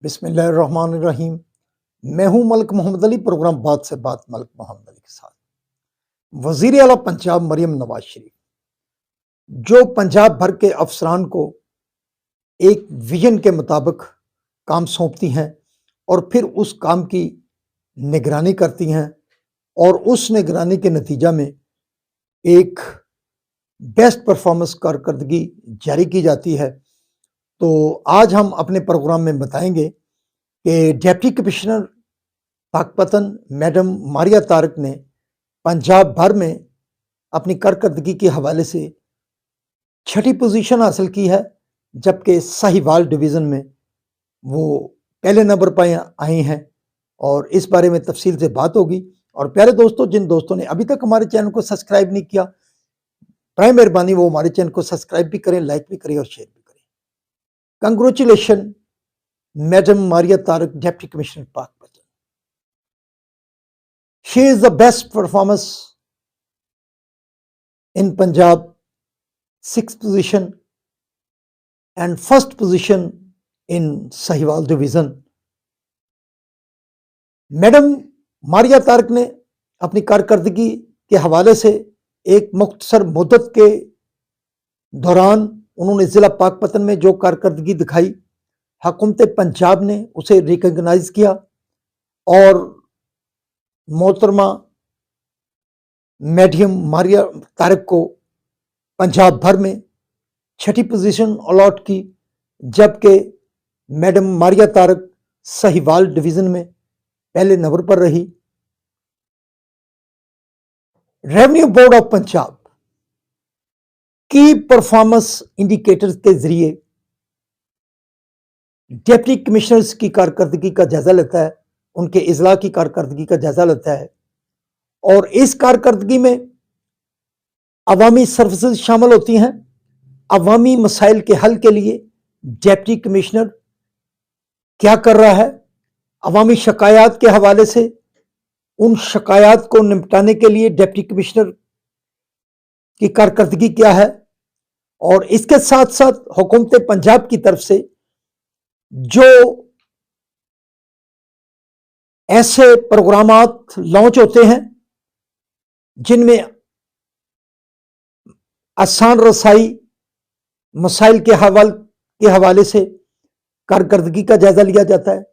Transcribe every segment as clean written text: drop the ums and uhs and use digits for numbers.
बिस्मिल्लाहिर्रहमानिर्रहीम। मैं हूं मलिक मोहम्मद अली। प्रोग्राम बात से बात मलिक मोहम्मद अली के साथ। वजीर आला पंजाब मरियम नवाज शरीफ जो पंजाब भर के अफसरान को एक विजन के मुताबिक काम सौंपती हैं और फिर उस काम की निगरानी करती हैं और उस निगरानी के नतीजा में एक बेस्ट परफॉर्मेंस कारकर्दगी जारी की जाती है। तो आज हम अपने प्रोग्राम में बताएंगे कि deputy commissioner Pakpattan madam Maria Tariq ने पंजाब भर में अपनी कारकर्दगी के हवाले से 6ठी पोजीशन हासिल की है, जबकि साहिवाल डिवीज़न में वो पहले नंबर पर आए हैं और इस बारे में तफसील से बात होगी। और प्यारे दोस्तों, जिन दोस्तों ने अभी तक हमारे चैनल को सब्सक्राइब नहीं किया, प्राइम मेहरबानी वो हमारे चैनल को सब्सक्राइब भी करें, लाइक भी करें और शेयर भी करें। Congratulation madam Maria Tariq, deputy commissioner Pakpattan. She is the best performance in Punjab, 6th position and 1st position in Sahiwal division. Madam Maria Tariq ने अपनी कारकर्दगी के हवाले से एक मुख्तसर मुद्दत के दौरान उन्होंने ज़िला पाकपतन में जो कारकर्दगी दिखाई, हुकूमत पंजाब ने उसे रिकॉग्नाइज किया और मोहतरमा मैडम मारिया तारक को पंजाब भर में 6ठी पोजीशन अलॉट की, जबकि मैडम मारिया तारक साहिवाल डिवीज़न में पहले नंबर पर रही। रेवेन्यू बोर्ड ऑफ पंजाब की परफॉर्मेंस इंडिकेटर्स के जरिए डिप्टी कमिश्नर्स की कारकर्दगी का जायजा लेता है, उनके इजला की कारकर्दगी का जायजा लेता है और इस कारकर्दगी में अवामी सर्विसेज शामिल होती हैं। अवामी मसाइल के हल के लिए डिप्टी कमिश्नर क्या कर रहा है, अवामी शिकायत के हवाले से उन शिकायत को निपटाने के लिए डिप्टी कमिश्नर की कारकर्दगी क्या है, और इसके साथ साथ हुकूमत पंजाब की तरफ से जो ऐसे प्रोग्रामात लॉन्च होते हैं जिनमें आसान रसाई मसाइल के हवाले से कारकर्दगी का जायजा लिया जाता है।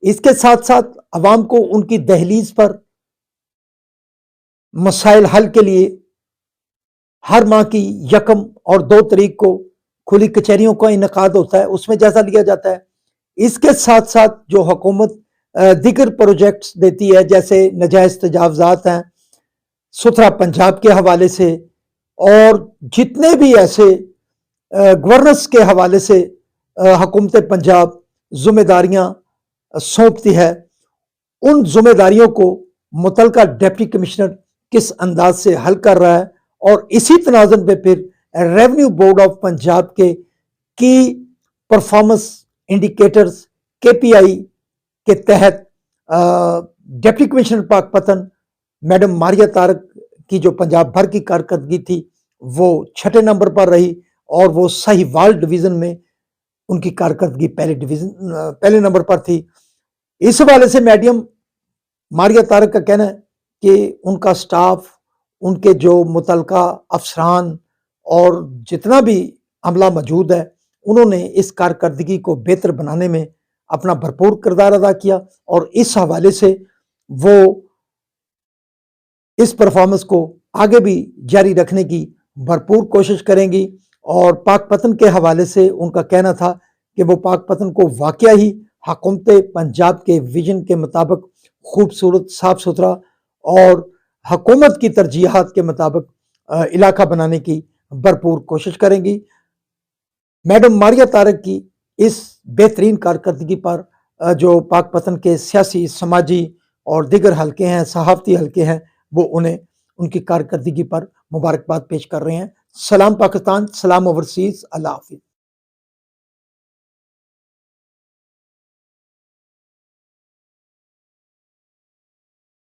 इसके साथ साथ अवाम को उनकी दहलीज पर मसाइल हल के लिए हर माह की 1 और 2 तारीख को खुली कचहरियों का इनेकाद होता है, उसमें जायजा लिया जाता है। इसके साथ साथ जो हुकूमत दिगर प्रोजेक्ट्स देती है, जैसे नजायज़ तजावज़ात हैं, सुथरा पंजाब के हवाले से और जितने भी ऐसे गवर्नेंस के हवाले से हुकूमत पंजाब जिम्मेदारियां सौंपती है, उन जिम्मेदारियों को मुतलका डिप्टी कमिश्नर किस अंदाज से हल कर रहा है। और इसी तनाज़ुन पे फिर रेवेन्यू बोर्ड ऑफ पंजाब के की परफॉर्मेंस इंडिकेटर्स KPI के तहत deputy commissioner Pakpattan madam Maria Tariq की जो पंजाब भर की कारकर्दगी थी वो 6ठे नंबर पर रही और वो साहिवाल डिवीज़न में उनकी कारकर्दगी पहले नंबर पर थी। इस हवाले से मैडम मारिया तारक का कहना है कि उनका स्टाफ, उनके जो मुतलका अफसरान और जितना भी अमला मौजूद है, उन्होंने इस कारकर्दगी को बेहतर बनाने में अपना भरपूर किरदार अदा किया और इस हवाले से वो इस परफॉर्मेंस को आगे भी जारी रखने की भरपूर कोशिश करेंगी। और पाकपतन के हवाले से उनका कहना था कि वो पाकपतन को वाकया ही हुकूमत पंजाब के विजन के मुताबिक खूबसूरत, साफ सुथरा और हुकूमत की तरजीहात के मुताबिक इलाका बनाने की भरपूर कोशिश करेंगी। मैडम मारिया तारक की इस बेहतरीन कारकर्दगी पर जो पाकपतन के सियासी, समाजी और दिगर हल्के हैं, सहाफ़ती हल्के हैं, वो उन्हें उनकी कारकर्दगी पर मुबारकबाद पेश कर रहे हैं। सलाम पाकिस्तान, सलाम ओवरसीज़, अल्लाह हाफ़िज़।